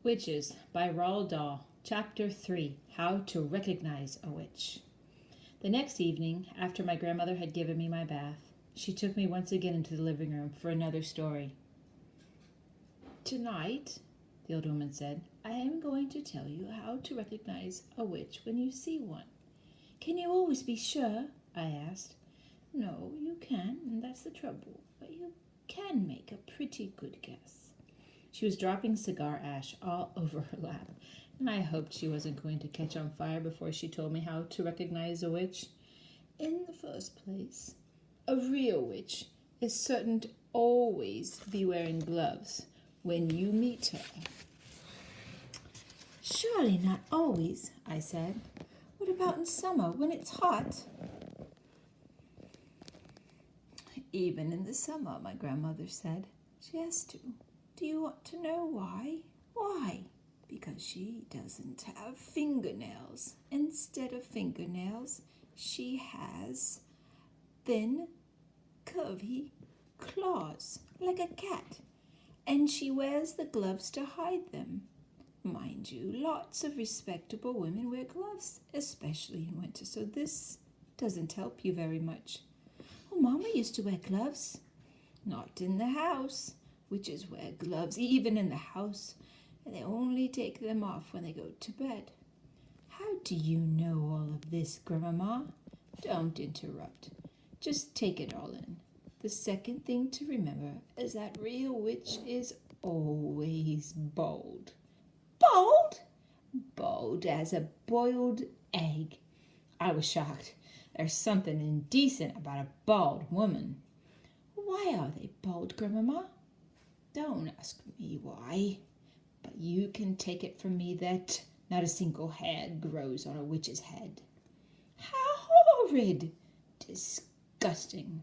Witches by Ronald Dahl, Chapter 3, How to Recognize a Witch. The next evening, after my grandmother had given me my bath, she took me once again into the living room for another story. "Tonight," the old woman said, "I am going to tell you how to recognize a witch when you see one." "Can you always be sure?" I asked. "No, you can, and that's the trouble, but you can make a pretty good guess." She was dropping cigar ash all over her lap, and I hoped she wasn't going to catch on fire before she told me how to recognize a witch. "In the first place, a real witch is certain to always be wearing gloves when you meet her." "Surely not always," I said. "What about in summer when it's hot?" "Even in the summer," my grandmother said. "She has to. Do you want to know why?" "Why?" "Because she doesn't have fingernails. Instead of fingernails, she has thin, curvy claws, like a cat. And she wears the gloves to hide them. Mind you, lots of respectable women wear gloves, especially in winter, so this doesn't help you very much." "Oh, Mama used to wear gloves." "Not in the house. Witches wear gloves even in the house, and they only take them off when they go to bed." "How do you know all of this, Grandmama?" "Don't interrupt. Just take it all in. The second thing to remember is that real witch is always bald." "Bald?" "Bald as a boiled egg." I was shocked. There's something indecent about a bald woman. "Why are they bald, Grandmama?" "Don't ask me why, but you can take it from me that not a single hair grows on a witch's head." "How horrid!" "Disgusting."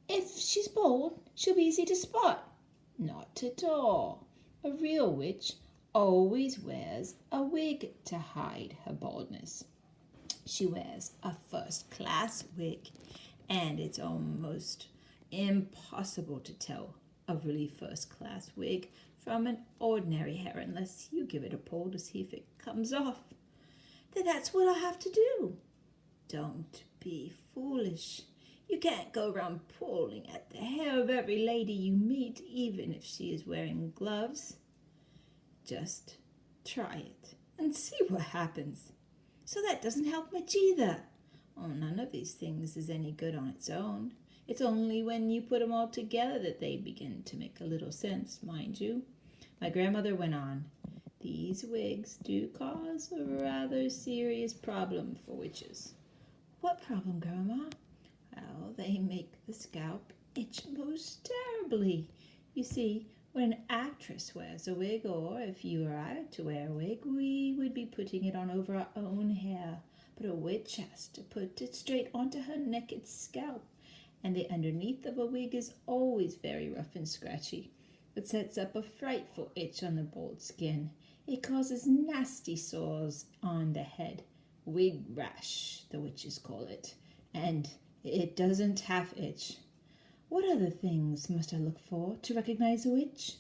"If she's bald, she'll be easy to spot." "Not at all. A real witch always wears a wig to hide her baldness. She wears a first-class wig, and it's almost impossible to tell a really first-class wig from an ordinary hair unless you give it a pull to see if it comes off." "Then that's what I'll have to do." "Don't be foolish. You can't go around pulling at the hair of every lady you meet, even if she is wearing gloves. Just try it and see what happens." "So that doesn't help much either." "Oh, none of these things is any good on its own. It's only when you put them all together that they begin to make a little sense, mind you." My grandmother went on. "These wigs do cause a rather serious problem for witches." "What problem, Grandma?" "Well, they make the scalp itch most terribly. You see, when an actress wears a wig, or if you or I were to wear a wig, we would be putting it on over our own hair. But a witch has to put it straight onto her naked scalp, and the underneath of a wig is always very rough and scratchy. It sets up a frightful itch on the bald skin. It causes nasty sores on the head. Wig rash, the witches call it. And it doesn't half itch." "What other things must I look for to recognize a witch?"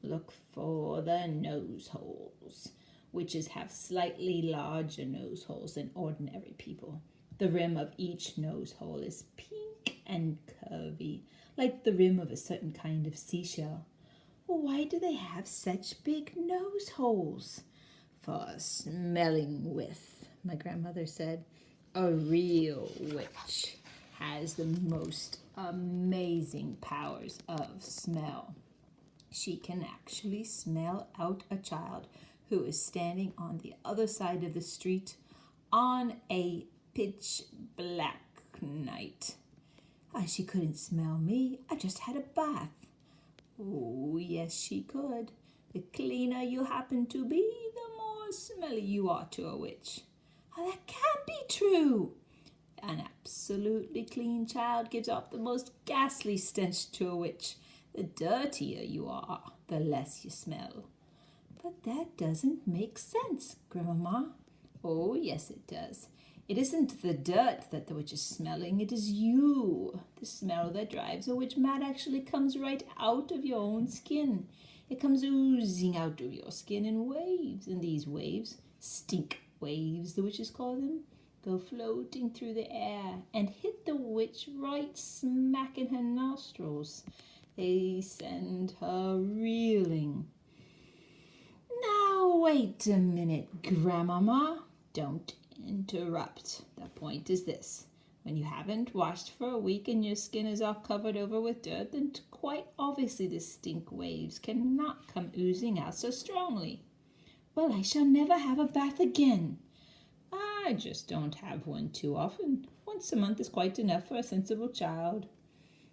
"Look for the nose holes. Witches have slightly larger nose holes than ordinary people. The rim of each nose hole is pink and curvy, like the rim of a certain kind of seashell." "Why do they have such big nose holes?" "For smelling with," my grandmother said. "A real witch has the most amazing powers of smell. She can actually smell out a child who is standing on the other side of the street on a pitch black night. She couldn't smell me. I just had a bath." "Oh, yes, she could. The cleaner you happen to be, the more smelly you are to a witch." "That can't be true." "An absolutely clean child gives off the most ghastly stench to a witch. The dirtier you are, the less you smell." "But that doesn't make sense, Grandma." "Oh, yes, it does. It isn't the dirt that the witch is smelling, it is you. The smell that drives a witch mad actually comes right out of your own skin. It comes oozing out of your skin in waves, and these waves, stink waves, the witches call them, go floating through the air and hit the witch right smack in her nostrils. They send her reeling. Now, wait a minute, Grandmama. Don't interrupt. The point is this. When you haven't washed for a week and your skin is all covered over with dirt, then quite obviously the stink waves cannot come oozing out so strongly. Well, I shall never have a bath again. I just don't have one too often. Once a month is quite enough for a sensible child.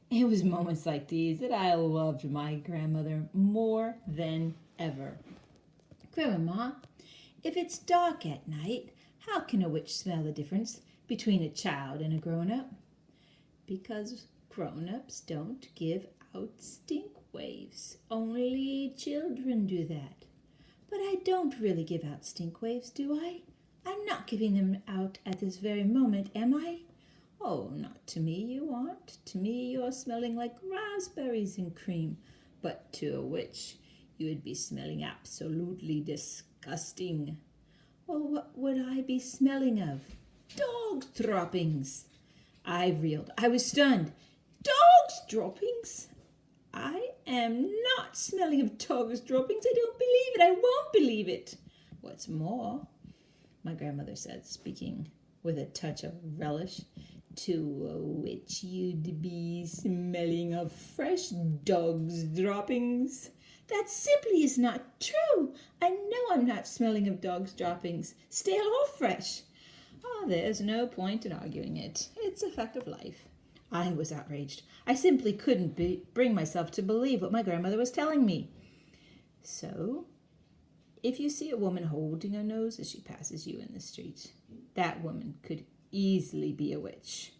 It was moments like these that I loved my grandmother more than ever. Grandma, if it's dark at night, how can a witch smell the difference between a child and a grown-up? Because grown-ups don't give out stink waves. Only children do that. But I don't really give out stink waves, do I? I'm not giving them out at this very moment, am I? Oh, not to me you aren't. To me you're smelling like raspberries and cream. But to a witch, you would be smelling absolutely disgusting. Well, what would I be smelling of? Dog's droppings. I reeled. I was stunned. Dog's droppings? I am not smelling of dog's droppings. I don't believe it. I won't believe it. What's more, my grandmother said, speaking with a touch of relish, to a witch you'd be smelling of fresh dog's droppings. That simply is not true. I know I'm not smelling of dog's droppings, stale or fresh. Oh, there's no point in arguing it. It's a fact of life. I was outraged. I simply couldn't bring myself to believe what my grandmother was telling me. So, if you see a woman holding her nose as she passes you in the street, that woman could easily be a witch.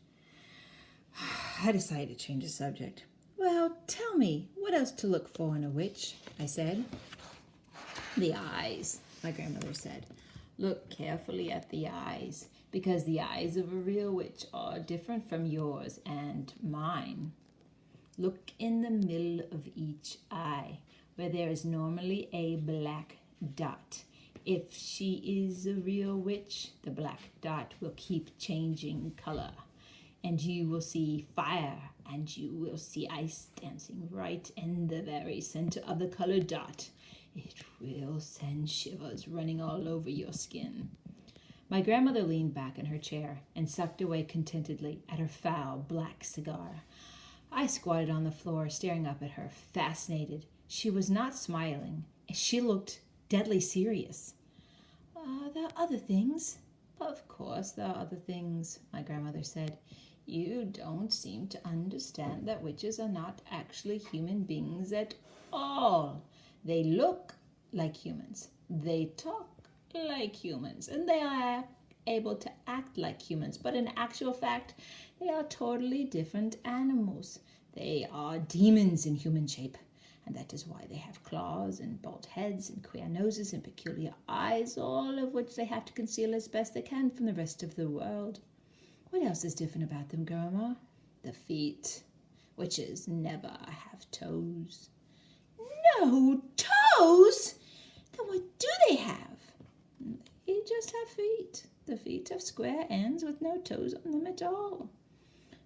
I decided to change the subject. Well, tell me, what else to look for in a witch? I said. The eyes, my grandmother said. Look carefully at the eyes, because the eyes of a real witch are different from yours and mine. Look in the middle of each eye, where there is normally a black dot. If she is a real witch, the black dot will keep changing color, and you will see fire, and you will see ice dancing right in the very center of the colored dot. It will send shivers running all over your skin. My grandmother leaned back in her chair and sucked away contentedly at her foul black cigar. I squatted on the floor, staring up at her, fascinated. She was not smiling. She looked deadly serious. There are other things. Of course there are other things, my grandmother said. You don't seem to understand that witches are not actually human beings at all. They look like humans. They talk like humans. And they are able to act like humans. But in actual fact, they are totally different animals. They are demons in human shape. And that is why they have claws and bald heads and queer noses and peculiar eyes, all of which they have to conceal as best they can from the rest of the world. What else is different about them, Grandma? The feet. Witches never have toes. No toes? Then what do they have? They just have feet. The feet have square ends with no toes on them at all.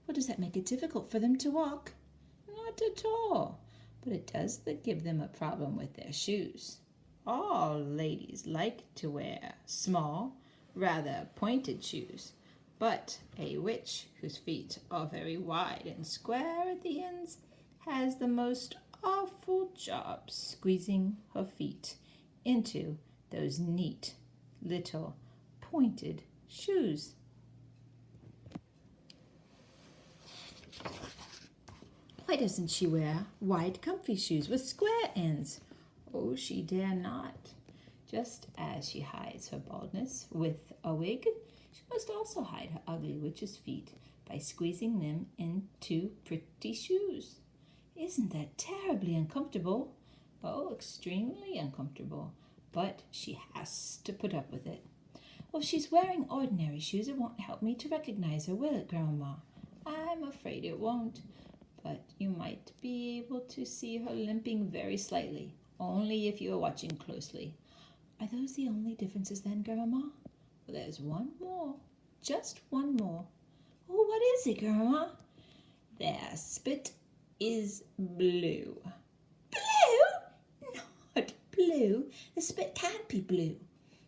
Well, does that make it difficult for them to walk? Not at all. But it does give them a problem with their shoes. All ladies like to wear small, rather pointed shoes. But a witch whose feet are very wide and square at the ends has the most awful job squeezing her feet into those neat little pointed shoes. Why doesn't she wear wide, comfy shoes with square ends? Oh, she dare not. Just as she hides her baldness with a wig, she must also hide her ugly witch's feet by squeezing them into pretty shoes. Isn't that terribly uncomfortable? Oh, extremely uncomfortable. But she has to put up with it. Well, if she's wearing ordinary shoes, it won't help me to recognize her, will it, Grandma? I'm afraid it won't. But you might be able to see her limping very slightly. only if you are watching closely. Are those the only differences then, Grandma? Well, there's one more. Just one more. Oh, what is it, Grandma? Their spit is blue. Blue? Not blue. The spit can't be blue.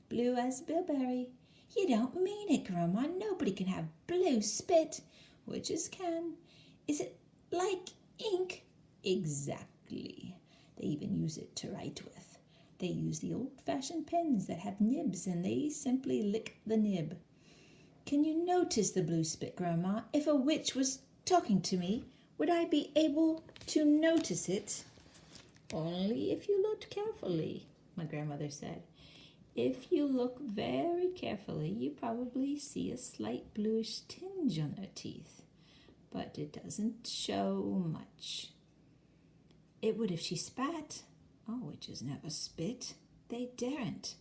Blue as bilberry. You don't mean it, Grandma. Nobody can have blue spit. Witches can. Is it like ink? Exactly. They even use it to write with. They use the old-fashioned pens that have nibs, and they simply lick the nib. Can you notice the blue spit, Grandma? If a witch was talking to me, would I be able to notice it? Only if you looked carefully, my grandmother said. If you look very carefully, you probably see a slight bluish tinge on her teeth, but it doesn't show much. It would if she spat. Oh, witches never spit. They daren't.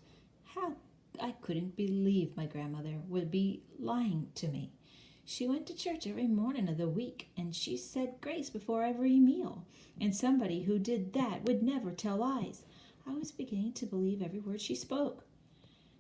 How I couldn't believe my grandmother would be lying to me. She went to church every morning of the week, and she said grace before every meal. And somebody who did that would never tell lies. I was beginning to believe every word she spoke.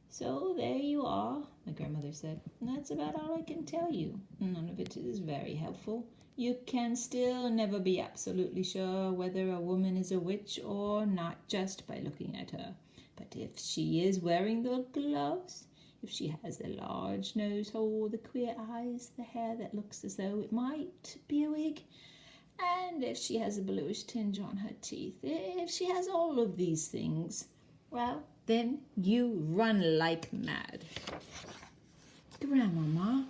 So there you are, my grandmother said. That's about all I can tell you. None of it is very helpful. You can still never be absolutely sure whether a woman is a witch or not just by looking at her. But if she is wearing the gloves, if she has the large nose hole, the queer eyes, the hair that looks as though it might be a wig, and if she has a bluish tinge on her teeth, if she has all of these things, well, then you run like mad. Grandmama,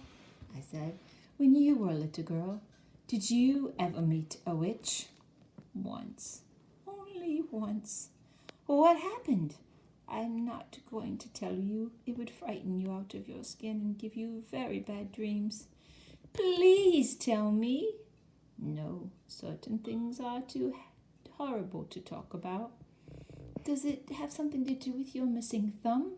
I said, when you were a little girl, did you ever meet a witch? Once. Only once. What happened? I'm not going to tell you. It would frighten you out of your skin and give you very bad dreams. Please tell me. No, certain things are too horrible to talk about. Does it have something to do with your missing thumb?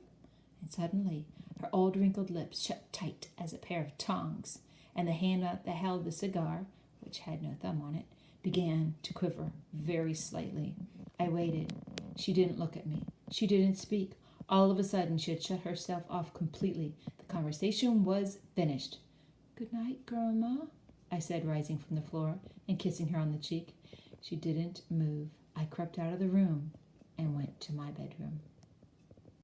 And suddenly, her old wrinkled lips shut tight as a pair of tongs, and the hand that held the cigar, which had no thumb on it, began to quiver very slightly. I waited. She didn't look at me. She didn't speak. All of a sudden, she had shut herself off completely. The conversation was finished. Good night, Grandma, I said, rising from the floor and kissing her on the cheek. She didn't move. I crept out of the room and went to my bedroom.